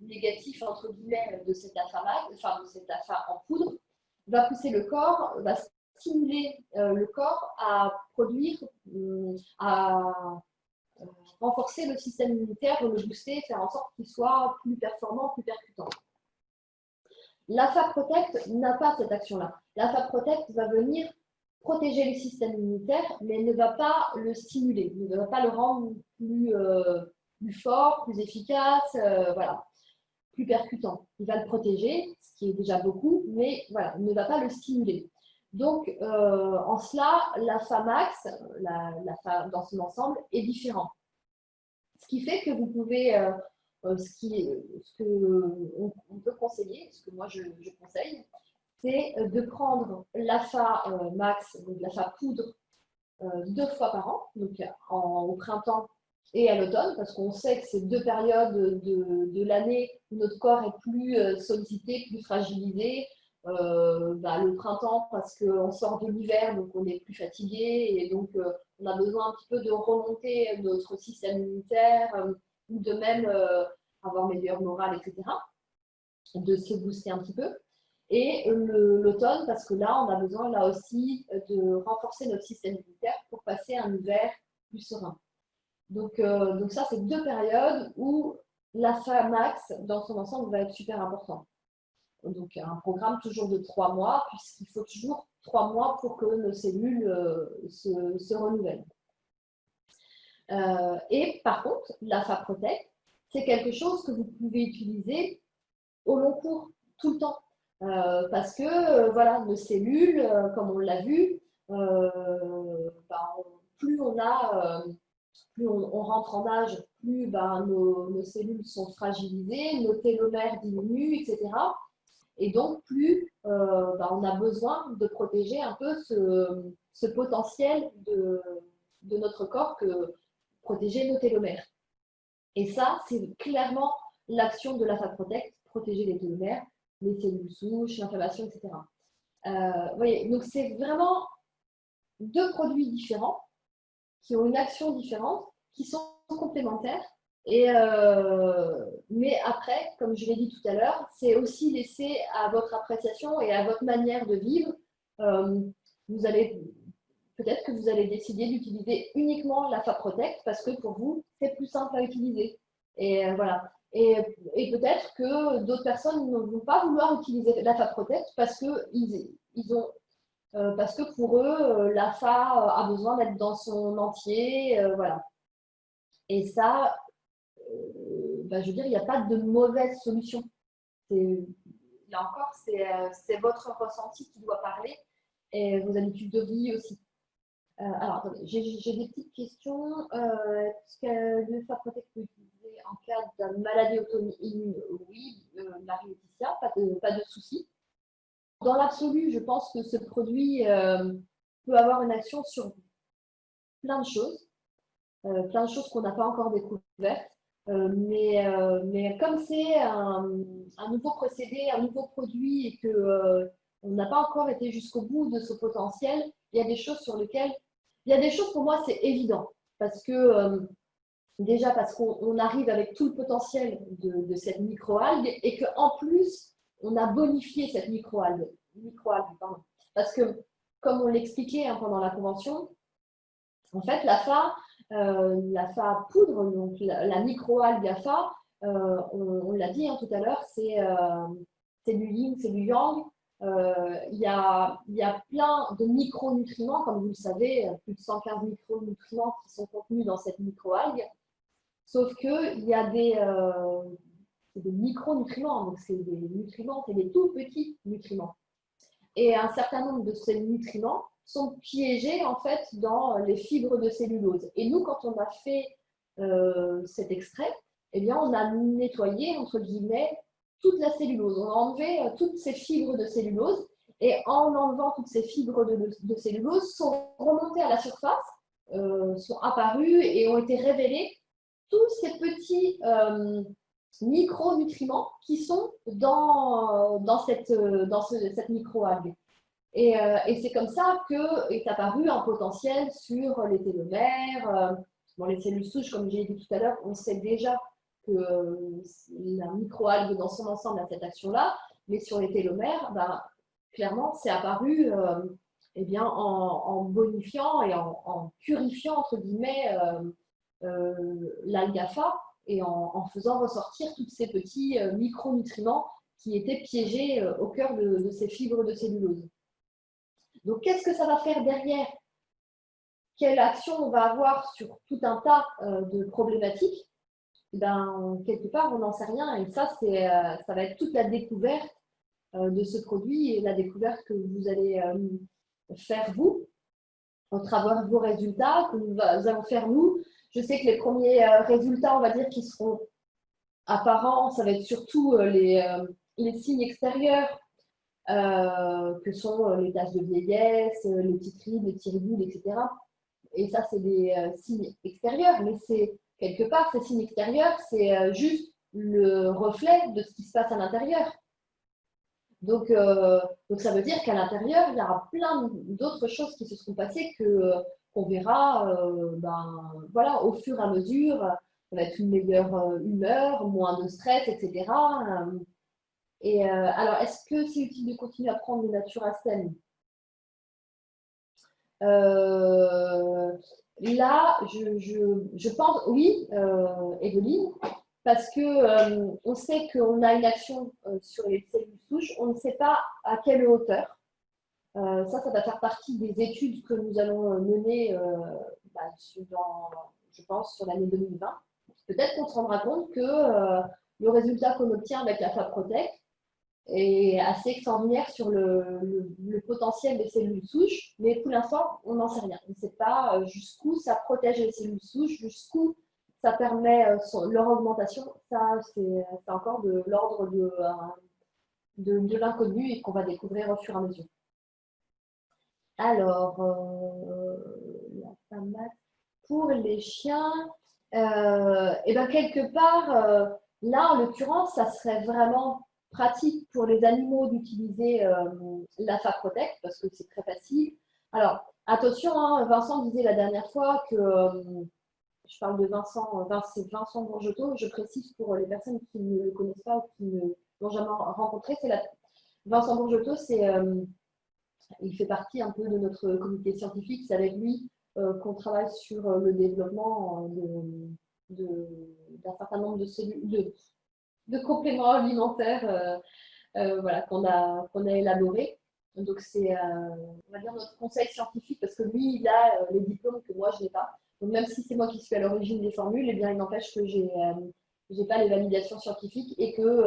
S1: négatif, entre guillemets, de cette AFA, de cette AFA en poudre, va pousser le corps, va stimuler le corps à produire, à renforcer le système immunitaire, le booster, faire en sorte qu'il soit plus performant, plus percutant. L'AFA Protect n'a pas cette action-là. L'AFA Protect va venir protéger le système immunitaire, mais ne va pas le stimuler, ne va pas le rendre plus fort, plus efficace, voilà, plus percutant. Il va le protéger, ce qui est déjà beaucoup, mais voilà, ne va pas le stimuler. Donc, en cela, l'AFA Max, l'AFA dans son ensemble, est différent. Ce qui fait que vous pouvez, ce qu'on peut conseiller, ce que moi je conseille, c'est de prendre l'AFA Max, donc l'AFA poudre, 2 fois par an, donc au printemps et à l'automne, parce qu'on sait que c'est 2 périodes de l'année où notre corps est plus sollicité, plus fragilisé. Le printemps, parce qu'on sort de l'hiver, donc on est plus fatigué, et donc on a besoin un petit peu de remonter notre système immunitaire, ou de même avoir meilleure morale, etc., de se booster un petit peu. Et l'automne, parce que là, on a besoin là aussi de renforcer notre système immunitaire pour passer un hiver plus serein. Donc ça, c'est 2 périodes où l'AFA Max, dans son ensemble, va être super important. Donc un programme toujours de 3 mois, puisqu'il faut toujours 3 mois pour que nos cellules se renouvellent. Et par contre, l'AFA Protect, c'est quelque chose que vous pouvez utiliser au long cours, tout le temps. Parce que voilà, nos cellules, comme on l'a vu, plus on rentre en âge, plus nos cellules sont fragilisées, nos télomères diminuent, etc. Et donc, plus on a besoin de protéger un peu ce potentiel de notre corps que protéger nos télomères. Et ça, c'est clairement l'action de l'AFA Protect, protéger les télomères, les cellules souches, l'inflammation, etc. Voyez, donc c'est vraiment 2 produits différents qui ont une action différente, qui sont complémentaires. Mais après, comme je l'ai dit tout à l'heure, c'est aussi laissé à votre appréciation et à votre manière de vivre. Peut-être que vous allez décider d'utiliser uniquement l'AFA Protect parce que pour vous, c'est plus simple à utiliser. Et voilà. Et peut-être que d'autres personnes ne vont pas vouloir utiliser l'AFA Protect parce parce que pour eux, l'AFA a besoin d'être dans son entier. Voilà. Et ça, je veux dire, il n'y a pas de mauvaise solution. Là encore, c'est votre ressenti qui doit parler et vos habitudes de vie aussi. Alors, attendez, j'ai des petites questions. Est-ce que l'AFA Protect peut utiliser en cas de maladie auto-immune? Oui, Marie-Laetitia, pas de souci. Dans l'absolu, je pense que ce produit peut avoir une action sur plein de choses qu'on n'a pas encore découvertes. Mais comme c'est un nouveau procédé, un nouveau produit et que on n'a pas encore été jusqu'au bout de ce potentiel, il y a des choses sur lesquelles, il y a des choses pour moi c'est évident parce que déjà parce qu'on arrive avec tout le potentiel de cette microalgue et qu'en plus on a bonifié cette microalgue, pardon. Parce que comme on l'expliquait pendant la convention, en fait l'AFA poudre, donc la microalgue AFA, on l'a dit tout à l'heure, c'est du yin, c'est du yang. il y a plein de micronutriments, comme vous le savez, plus de 115 micronutriments qui sont contenus dans cette microalgue. Sauf qu'il y a des micronutriments, donc c'est des nutriments, c'est des tout petits nutriments. Et un certain nombre de ces nutriments sont piégés en fait dans les fibres de cellulose. Et nous, quand on a fait cet extrait, eh bien, on a nettoyé, entre guillemets, toute la cellulose. On a enlevé toutes ces fibres de cellulose et en enlevant toutes ces fibres de cellulose, sont remontées à la surface, sont apparues et ont été révélées tous ces petits micronutriments qui sont dans cette microalgue. Et c'est comme ça qu'est apparu un potentiel sur les télomères. Bon, les cellules souches, comme j'ai dit tout à l'heure, on sait déjà que la microalgue dans son ensemble a cette action-là, mais sur les télomères, ben, clairement, c'est apparu eh bien, en bonifiant et en purifiant, entre guillemets, l'algafa et en faisant ressortir tous ces petits micronutriments qui étaient piégés au cœur de ces fibres de cellulose. Donc, qu'est-ce que ça va faire derrière? Quelle action on va avoir sur tout un tas de problématiques? Ben, quelque part, on n'en sait rien. Et ça, ça va être toute la découverte de ce produit et la découverte que vous allez faire, vous, au travers de vos résultats, que nous allons faire, nous. Je sais que les premiers résultats, on va dire, qui seront apparents, ça va être surtout les signes extérieurs, que sont les taches de vieillesse, les petites rides, les petits ridules, etc. Et ça, c'est des signes extérieurs, mais c'est quelque part, ces signes extérieurs, c'est juste le reflet de ce qui se passe à l'intérieur. Donc, ça veut dire qu'à l'intérieur, il y aura plein d'autres choses qui se seront passées qu'on verra ben, voilà, au fur et à mesure. Ça va être une meilleure humeur, moins de stress, etc. Alors, est-ce que c'est utile de continuer à prendre le Naturastem? Là, je pense, oui, Evelyne, parce que on sait qu'on a une action sur les cellules souches, on ne sait pas à quelle hauteur. Ça va faire partie des études que nous allons mener, je pense, sur l'année 2020. Peut-être qu'on se rendra compte que le résultat qu'on obtient avec la FabProtect est assez extraordinaire sur le potentiel des cellules souches, mais pour l'instant, on n'en sait rien. On ne sait pas jusqu'où ça protège les cellules souches, jusqu'où ça permet leur augmentation. Ça, c'est encore de l'ordre de l'inconnu et qu'on va découvrir au fur et à mesure. Alors, pour les chiens, et ben quelque part, là, en l'occurrence, ça serait vraiment pratique pour les animaux d'utiliser la FabProtect parce que c'est très facile. Alors, attention, hein, Vincent disait la dernière fois que, je parle de c'est Vincent Bourgetot, je précise pour les personnes qui ne le connaissent pas ou qui ne l'ont jamais rencontré, Vincent Bourgetot, il fait partie un peu de notre comité scientifique, c'est avec lui qu'on travaille sur le développement d'un certain nombre de cellules, de compléments alimentaires voilà, qu'on a élaborés. Donc c'est, on va dire, notre conseil scientifique, parce que lui, il a les diplômes que moi, je n'ai pas. Donc même si c'est moi qui suis à l'origine des formules, eh bien, il n'empêche que j'ai pas les validations scientifiques et que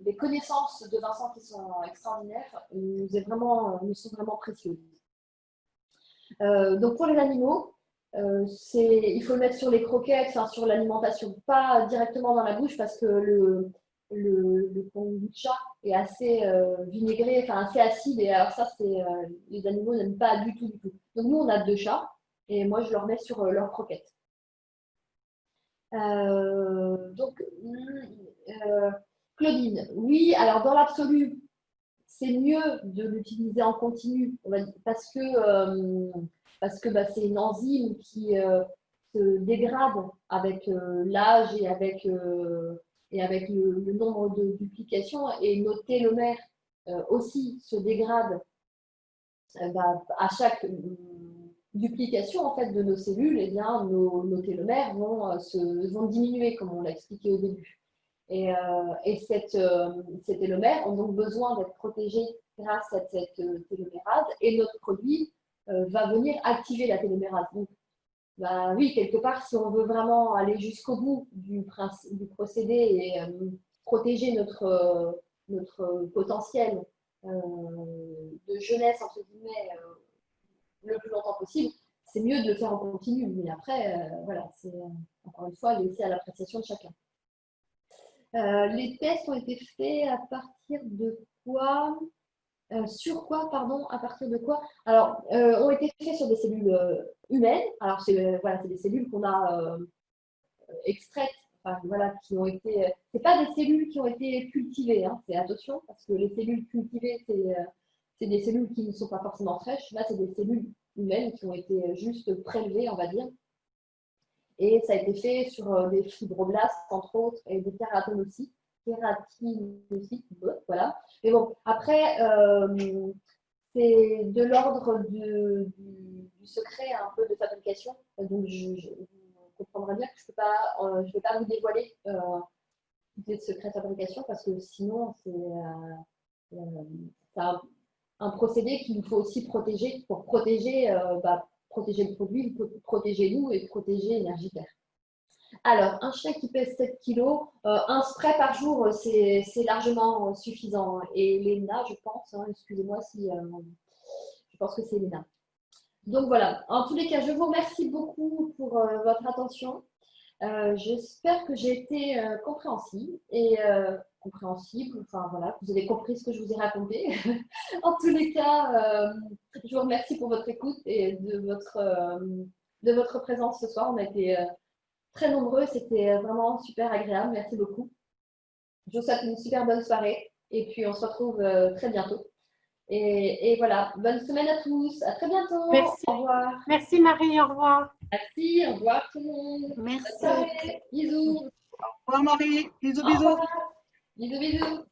S1: les connaissances de Vincent qui sont extraordinaires nous sont vraiment précieuses. Donc pour les animaux, il faut le mettre sur les croquettes, enfin, sur l'alimentation, pas directement dans la bouche parce que le kombucha est assez vinaigré, enfin assez acide, et alors ça, les animaux n'aiment pas du tout, du tout. Donc nous, on a 2 chats, et moi, je leur mets sur leurs croquettes. Donc, Claudine, oui, alors dans l'absolu, c'est mieux de l'utiliser en continu, parce que bah, c'est une enzyme qui se dégrade avec l'âge et avec le nombre de duplications, et nos télomères aussi se dégradent bah, à chaque duplication en fait, de nos cellules, eh bien, nos télomères vont diminuer, comme on l'a expliqué au début. Et ces télomères ont donc besoin d'être protégés grâce à cette télomérase et notre produit va venir activer la télomérase. Donc, bah, oui, quelque part, si on veut vraiment aller jusqu'au bout du procédé et protéger notre potentiel de jeunesse, entre guillemets, le plus longtemps possible, c'est mieux de le faire en continu. Mais après, voilà, c'est encore une fois laissé à l'appréciation de chacun. Les tests ont été faits à partir de quoi sur quoi, pardon, à partir de quoi? Alors, ont été faits sur des cellules humaines. Alors, c'est voilà, des cellules qu'on a extraites, enfin, voilà, qui ont été. C'est pas des cellules qui ont été cultivées, hein, c'est attention, parce que les cellules cultivées, c'est des cellules qui ne sont pas forcément fraîches. Là, c'est des cellules humaines qui ont été juste prélevées, on va dire. Et ça a été fait sur des fibroblastes, entre autres, et des kératinocytes. Voilà. Mais bon, après, c'est de l'ordre du secret un peu de fabrication. Donc, vous comprendrez bien que je ne vais pas vous dévoiler les secrets de fabrication parce que sinon, c'est un procédé qu'il nous faut aussi protéger pour protéger, protéger le produit, protéger nous et protéger Énergitaire. Alors, un chien qui pèse 7 kg, un spray par jour, c'est largement suffisant. Et Léna, je pense, hein, excusez-moi si je pense que c'est Léna. Donc voilà, en tous les cas, je vous remercie beaucoup pour votre attention. J'espère que j'ai été compréhensible et compréhensible, enfin voilà, que vous avez compris ce que je vous ai raconté. En tous les cas, je vous remercie pour votre écoute et de votre présence ce soir. On a été très nombreux, c'était vraiment super agréable. Merci beaucoup. Je vous souhaite une super bonne soirée et puis on se retrouve très bientôt. Et voilà, bonne semaine à tous. À très bientôt.
S2: Merci.
S1: Au revoir.
S2: Merci Marie, au revoir.
S1: Merci, au revoir tout le monde.
S4: Merci.
S1: Bonne soirée. Bisous.
S5: Au revoir Marie. Bisous,
S1: Au
S5: bisous.
S1: revoir. Bisous, bisous.